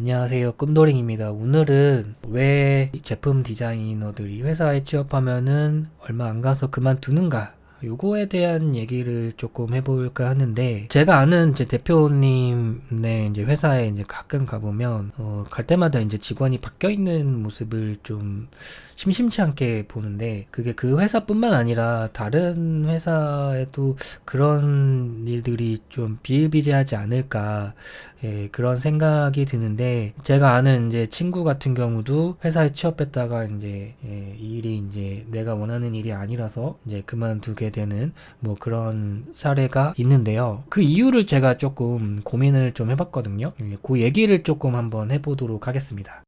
안녕하세요. 꿈도링입니다. 오늘은 왜 제품 디자이너들이 회사에 취업하면은 얼마 안 가서 그만두는가? 요거에 대한 얘기를 조금 해볼까 하는데, 제가 아는 이제 대표님네 이제 회사에 이제 가끔 가보면, 갈 때마다 이제 직원이 바뀌어 있는 모습을 좀 심심치 않게 보는데, 그게 그 회사뿐만 아니라 다른 회사에도 그런 일들이 좀 비일비재하지 않을까, 예, 그런 생각이 드는데, 제가 아는 이제 친구 같은 경우도 회사에 취업했다가 이제, 예, 이 일이 이제 내가 원하는 일이 아니라서 이제 그만두게 되는 뭐 그런 사례가 있는데요. 그 이유를 제가 조금 고민을 좀 해봤거든요. 예, 그 얘기를 조금 한번 해보도록 하겠습니다.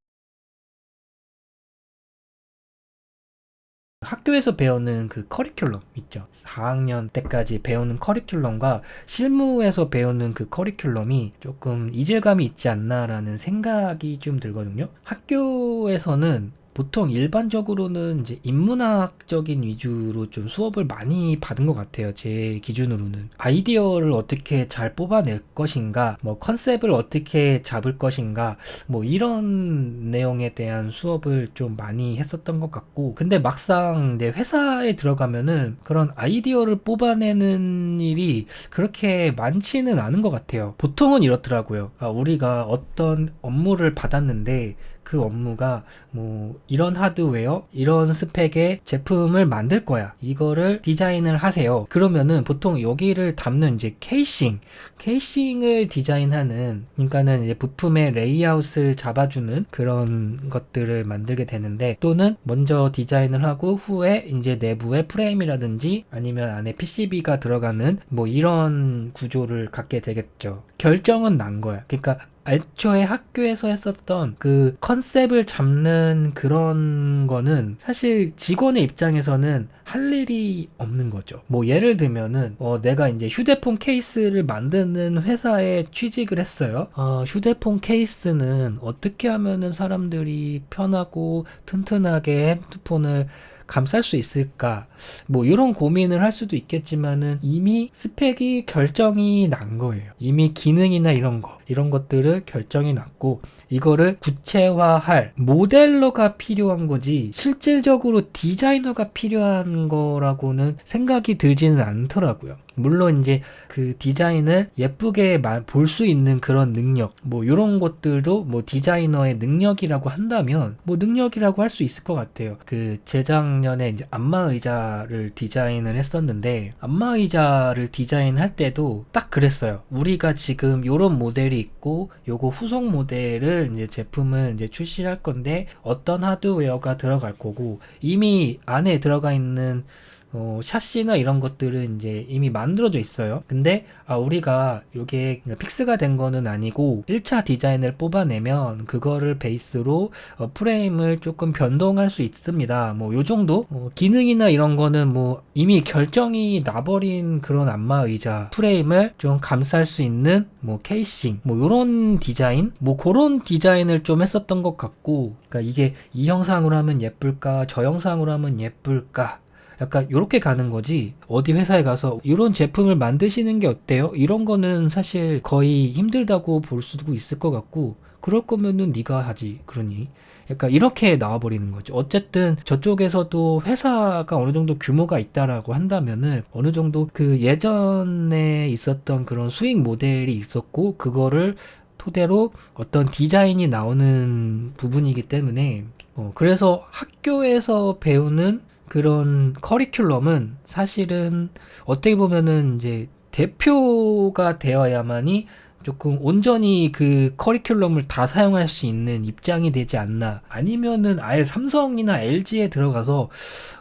학교에서 배우는 그 커리큘럼 있죠. 4학년 때까지 배우는 커리큘럼과 실무에서 배우는 그 커리큘럼이 조금 이질감이 있지 않나라는 생각이 좀 들거든요. 학교에서는 보통 일반적으로는 이제 인문학적인 위주로 좀 수업을 많이 받은 것 같아요. 제 기준으로는. 아이디어를 어떻게 잘 뽑아낼 것인가, 뭐 컨셉을 어떻게 잡을 것인가, 뭐 이런 내용에 대한 수업을 좀 많이 했었던 것 같고, 근데 막상 내 회사에 들어가면은 그런 아이디어를 뽑아내는 일이 그렇게 많지는 않은 것 같아요. 보통은 이렇더라고요. 우리가 어떤 업무를 받았는데 그 업무가 뭐 이런 하드웨어, 이런 스펙의 제품을 만들 거야. 이거를 디자인을 하세요. 그러면은 보통 여기를 담는 이제 케이싱을 디자인하는, 그러니까는 이제 부품의 레이아웃을 잡아주는 그런 것들을 만들게 되는데, 또는 먼저 디자인을 하고 후에 이제 내부의 프레임이라든지 아니면 안에 PCB가 들어가는 뭐 이런 구조를 갖게 되겠죠. 결정은 난 거야. 그러니까 애초에 학교에서 했었던 그 컨셉을 잡는 그런 거는 사실 직원의 입장에서는 할 일이 없는 거죠. 뭐 예를 들면은 내가 이제 휴대폰 케이스를 만드는 회사에 취직을 했어요. 휴대폰 케이스는 어떻게 하면은 사람들이 편하고 튼튼하게 핸드폰을 감쌀 수 있을까? 뭐 이런 고민을 할 수도 있겠지만은 이미 스펙이 결정이 난 거예요. 이미 기능이나 이런 것들을 결정이 났고, 이거를 구체화할 모델러가 필요한 거지 실질적으로 디자이너가 필요한 거라고는 생각이 들지는 않더라고요. 물론 이제 그 디자인을 예쁘게 볼 수 있는 그런 능력, 뭐 이런 것들도 뭐 디자이너의 능력이라고 한다면 뭐 능력이라고 할 수 있을 것 같아요. 그 재작년에 이제 안마의자를 디자인을 했었는데, 안마의자를 디자인할 때도 딱 그랬어요. 우리가 지금 요런 모델이 있고 요거 후속 모델을 이제 제품을 이제 출시할 건데 어떤 하드웨어가 들어갈 거고, 이미 안에 들어가 있는 샤시나 이런 것들은 이제 이미 만들어져 있어요. 근데 우리가 요게 픽스가 된 거는 아니고 1차 디자인을 뽑아내면 그거를 베이스로 프레임을 조금 변동할 수 있습니다. 뭐 요 정도? 기능이나 이런 거는 뭐 이미 결정이 나버린 그런 안마의자 프레임을 좀 감쌀 수 있는 뭐 케이싱, 뭐 요런 디자인? 뭐 그런 디자인을 좀 했었던 것 같고, 그러니까 이게 이 형상으로 하면 예쁠까, 저 형상으로 하면 예쁠까, 약간 요렇게 가는 거지, 어디 회사에 가서 이런 제품을 만드시는 게 어때요? 이런 거는 사실 거의 힘들다고 볼 수도 있을 것 같고, 그럴 거면은 네가 하지, 그러니. 약간 이렇게 나와버리는 거죠. 어쨌든 저쪽에서도 회사가 어느 정도 규모가 있다라고 한다면은 어느 정도 그 예전에 있었던 그런 수익 모델이 있었고, 그거를 토대로 어떤 디자인이 나오는 부분이기 때문에, 그래서 학교에서 배우는 그런 커리큘럼은 사실은 어떻게 보면은 이제 대표가 되어야만이 조금 온전히 그 커리큘럼을 다 사용할 수 있는 입장이 되지 않나. 아니면은 아예 삼성이나 LG에 들어가서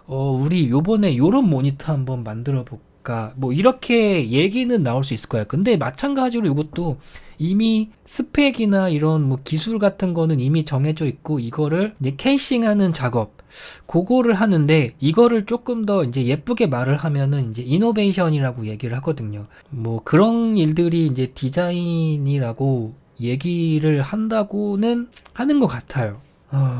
우리 요번에 요런 모니터 한번 만들어 볼까, 뭐 이렇게 얘기는 나올 수 있을 거야. 근데 마찬가지로 이것도 이미 스펙이나 이런 뭐 기술 같은 거는 이미 정해져 있고, 이거를 이제 케이싱하는 작업, 그거를 하는데, 이거를 조금 더 이제 예쁘게 말을 하면은 이제 이노베이션이라고 얘기를 하거든요. 뭐 그런 일들이 이제 디자인이라고 얘기를 한다고는 하는 것 같아요.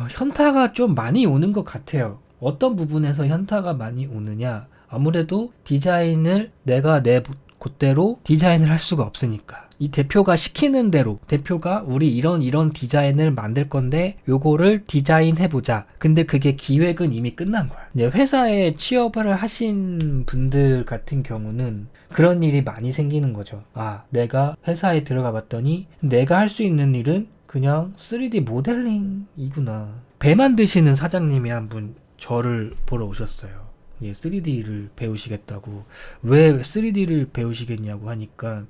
현타가 좀 많이 오는 것 같아요. 어떤 부분에서 현타가 많이 오느냐? 아무래도 디자인을 내가 내 곳대로 디자인을 할 수가 없으니까. 이 대표가 시키는 대로 대표가 우리 이런 디자인을 만들 건데 요거를 디자인해보자. 근데 그게 기획은 이미 끝난 거야. 이제 회사에 취업을 하신 분들 같은 경우는 그런 일이 많이 생기는 거죠. 아, 내가 회사에 들어가 봤더니 내가 할 수 있는 일은 그냥 3D 모델링이구나. 배 만드시는 사장님이 한 분 저를 보러 오셨어요. 3D를 배우시겠다고. 왜 3D를 배우시겠냐고 하니까,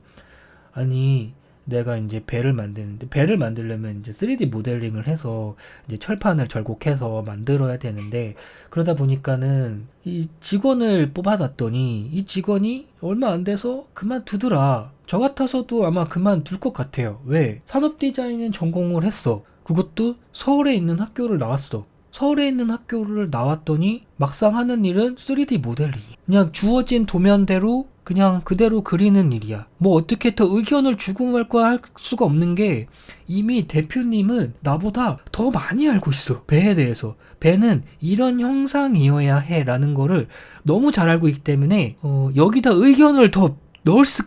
아니, 내가 이제 배를 만드는데, 배를 만들려면 이제 3D 모델링을 해서 이제 철판을 절곡해서 만들어야 되는데, 그러다 보니까는 이 직원을 뽑아놨더니 이 직원이 얼마 안 돼서 그만두더라. 저 같아서도 아마 그만둘 것 같아요. 왜? 산업 디자인은 전공을 했어. 그것도 서울에 있는 학교를 나왔어. 서울에 있는 학교를 나왔더니 막상 하는 일은 3D 모델링. 그냥 주어진 도면대로 그냥 그대로 그리는 일이야. 뭐 어떻게 더 의견을 주고 말고 할 수가 없는 게 이미 대표님은 나보다 더 많이 알고 있어. 배에 대해서. 배는 이런 형상이어야 해 라는 거를 너무 잘 알고 있기 때문에 여기다 의견을 더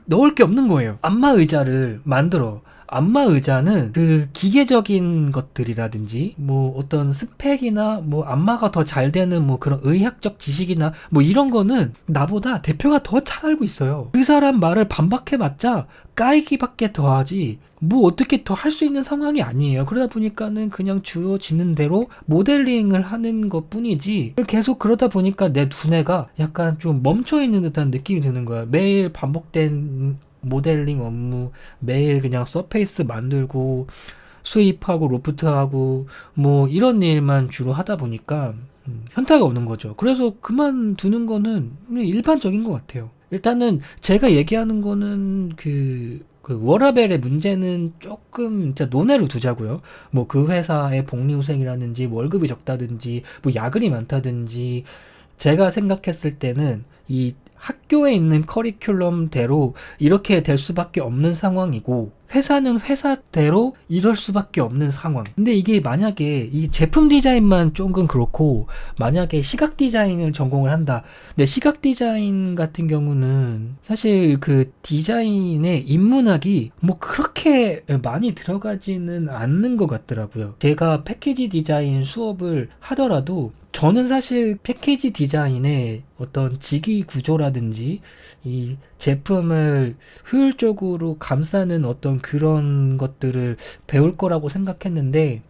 넣을 게 없는 거예요. 안마 의자를 만들어. 안마 의자는 그 기계적인 것들이라든지 뭐 어떤 스펙이나 뭐 안마가 더 잘 되는 뭐 그런 의학적 지식이나 뭐 이런 거는 나보다 대표가 더 잘 알고 있어요. 그 사람 말을 반박해봤자 까이기밖에 더 하지 뭐 어떻게 더 할 수 있는 상황이 아니에요. 그러다 보니까는 그냥 주어지는 대로 모델링을 하는 것 뿐이지 계속 그러다 보니까 내 두뇌가 약간 좀 멈춰있는 듯한 느낌이 드는 거야. 매일 반복된 모델링 업무, 매일 그냥 서페이스 만들고 수입하고 로프트하고 뭐 이런 일만 주로 하다 보니까 현타가 오는 거죠. 그래서 그만두는 거는 일반적인 것 같아요. 일단은 제가 얘기하는 거는 그 워라벨의 문제는 조금 진짜 논외로 두자고요. 뭐 그 회사의 복리후생이라든지 월급이 적다든지 뭐 야근이 많다든지 제가 생각했을 때는 이 학교에 있는 커리큘럼대로 이렇게 될 수밖에 없는 상황이고 회사는 회사대로 이럴 수밖에 없는 상황. 근데 이게 만약에 이 제품 디자인만 조금 그렇고 만약에 시각 디자인을 전공을 한다. 근데 시각 디자인 같은 경우는 사실 그 디자인의 인문학이 뭐 그렇게 많이 들어가지는 않는 것 같더라고요. 제가 패키지 디자인 수업을 하더라도 저는 사실 패키지 디자인의 어떤 직위 구조라든지 이 제품을 효율적으로 감싸는 어떤 그런 것들을 배울 거라고 생각했는데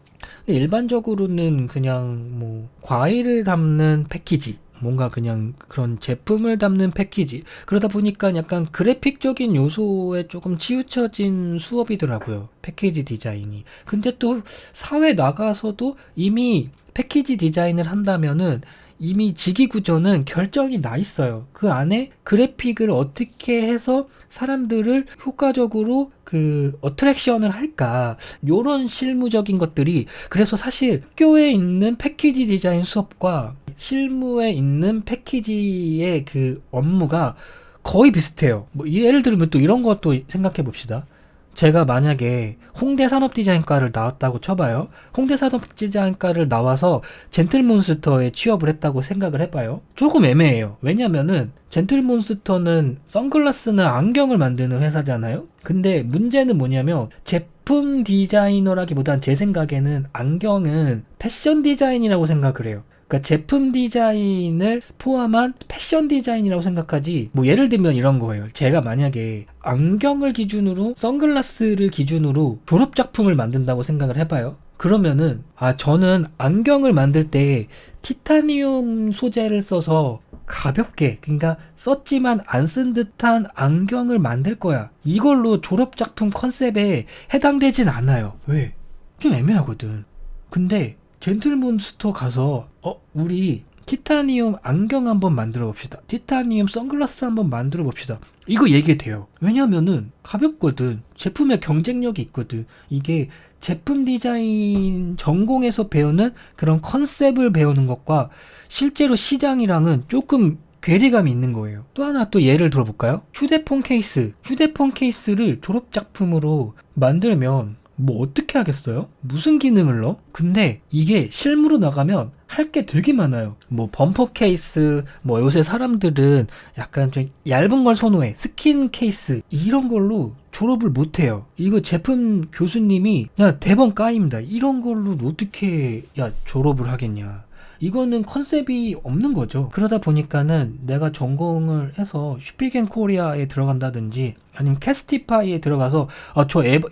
근데 일반적으로는 그냥 뭐 과일을 담는 패키지 뭔가 그냥 그런 제품을 담는 패키지 그러다 보니까 약간 그래픽적인 요소에 조금 치우쳐진 수업이더라고요. 패키지 디자인이. 근데 또 사회 나가서도 이미 패키지 디자인을 한다면은 이미 직위 구조는 결정이 나 있어요. 그 안에 그래픽을 어떻게 해서 사람들을 효과적으로 그 어트랙션을 할까 요런 실무적인 것들이 그래서 사실 학교에 있는 패키지 디자인 수업과 실무에 있는 패키지의 그 업무가 거의 비슷해요. 뭐 예를 들면 또 이런 것도 생각해 봅시다. 제가 만약에 홍대 산업디자인과를 나왔다고 쳐봐요. 홍대 산업디자인과를 나와서 젠틀몬스터에 취업을 했다고 생각을 해봐요. 조금 애매해요. 왜냐면은 젠틀몬스터는 선글라스나 안경을 만드는 회사잖아요. 근데 문제는 뭐냐면 제품 디자이너라기보단 제 생각에는 안경은 패션 디자인이라고 생각을 해요. 그러니까 제품 디자인을 포함한 패션 디자인이라고 생각하지 뭐 예를 들면 이런 거예요. 제가 만약에 안경을 기준으로 선글라스를 기준으로 졸업작품을 만든다고 생각을 해봐요. 그러면은 저는 안경을 만들 때 티타늄 소재를 써서 가볍게 그러니까 썼지만 안 쓴 듯한 안경을 만들 거야. 이걸로 졸업작품 컨셉에 해당되진 않아요. 왜? 좀 애매하거든. 근데 젠틀몬스터 가서 우리 티타늄 안경 한번 만들어 봅시다. 티타늄 선글라스 한번 만들어 봅시다. 이거 얘기돼요. 왜냐면은 가볍거든. 제품의 경쟁력이 있거든. 이게 제품 디자인 전공에서 배우는 그런 컨셉을 배우는 것과 실제로 시장이랑은 조금 괴리감이 있는 거예요. 또 하나 또 예를 들어볼까요? 휴대폰 케이스를 졸업작품으로 만들면 뭐 어떻게 하겠어요? 무슨 기능을 넣어? 근데 이게 실무로 나가면 할 게 되게 많아요. 뭐 범퍼 케이스, 뭐 요새 사람들은 약간 좀 얇은 걸 선호해. 스킨 케이스 이런 걸로 졸업을 못 해요. 이거 제품 교수님이 야 대번 까입니다. 이런 걸로 어떻게 야 졸업을 하겠냐. 이거는 컨셉이 없는 거죠. 그러다 보니까는 내가 전공을 해서 슈피겐 코리아에 들어간다든지 아니면 캐스티파이에 들어가서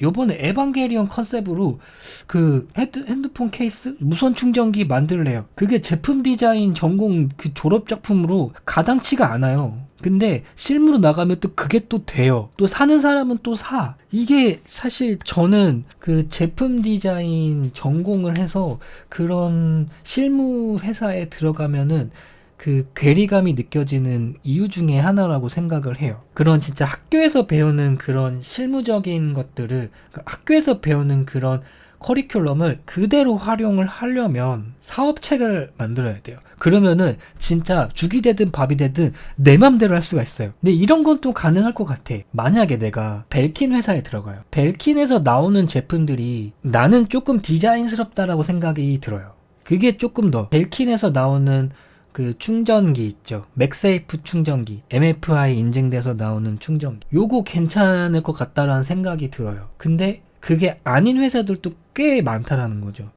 요번에 에반게리온 컨셉으로 그 핸드폰 케이스 무선 충전기 만들래요. 그게 제품 디자인 전공 그 졸업 작품으로 가당치가 않아요. 근데 실무로 나가면 또 그게 또 돼요. 또 사는 사람은 또 사. 이게 사실 저는 그 제품 디자인 전공을 해서 그런 실무 회사에 들어가면은 그 괴리감이 느껴지는 이유 중에 하나라고 생각을 해요. 그런 진짜 학교에서 배우는 그런 실무적인 것들을 학교에서 배우는 그런 커리큘럼을 그대로 활용을 하려면 사업책을 만들어야 돼요. 그러면은 진짜 죽이 되든 밥이 되든 내 맘대로 할 수가 있어요. 근데 이런 건 또 가능할 것 같아. 만약에 내가 벨킨 회사에 들어가요. 벨킨에서 나오는 제품들이 나는 조금 디자인스럽다라고 생각이 들어요. 그게 조금 더 벨킨에서 나오는 그 충전기 있죠. 맥세이프 충전기, MFI 인증돼서 나오는 충전기. 요거 괜찮을 것 같다라는 생각이 들어요. 근데 그게 아닌 회사들도 꽤 많다라는 거죠.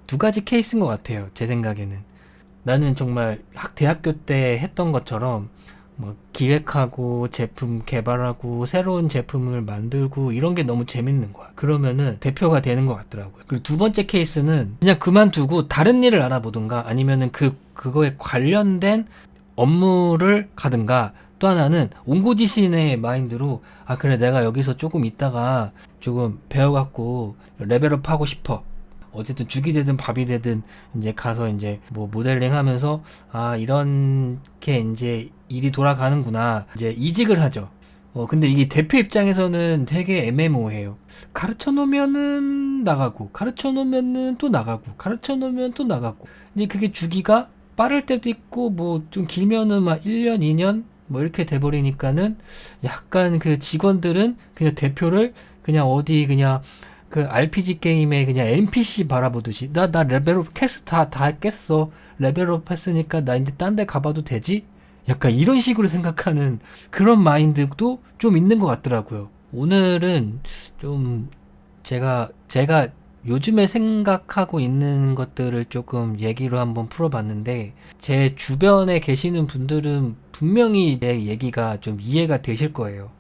두 가지 케이스인 것 같아요. 제 생각에는. 나는 정말 대학교 때 했던 것처럼 뭐 기획하고 제품 개발하고 새로운 제품을 만들고 이런 게 너무 재밌는 거야. 그러면은 대표가 되는 것 같더라고요. 그리고 두 번째 케이스는 그냥 그만두고 다른 일을 알아보든가 아니면은 그거에 관련된 업무를 가든가 또 하나는 옹고지신의 마인드로 아 그래 내가 여기서 조금 있다가 조금 배워갖고 레벨업 하고 싶어. 어쨌든 죽이 되든 밥이 되든 이제 가서 이제 뭐 모델링 하면서 아 이렇게 이제 일이 돌아가는구나 이제 이직을 하죠. 근데 이게 대표 입장에서는 되게 애매모호해요. 가르쳐 놓으면은 나가고 가르쳐 놓으면은 또 나가고 가르쳐 놓으면 또 나가고 이제 그게 주기가 빠를 때도 있고 뭐 좀 길면은 막 1년 2년 뭐 이렇게 돼버리니까는 약간 그 직원들은 그냥 대표를 그냥 어디 그냥 그 RPG 게임에 그냥 NPC 바라보듯이 나 레벨업 캐스트 다 깼어. 레벨업 했으니까 나 이제 딴 데 가봐도 되지? 약간 이런 식으로 생각하는 그런 마인드도 좀 있는 것 같더라고요. 오늘은 좀 제가 요즘에 생각하고 있는 것들을 조금 얘기로 한번 풀어봤는데 제 주변에 계시는 분들은 분명히 제 얘기가 좀 이해가 되실 거예요.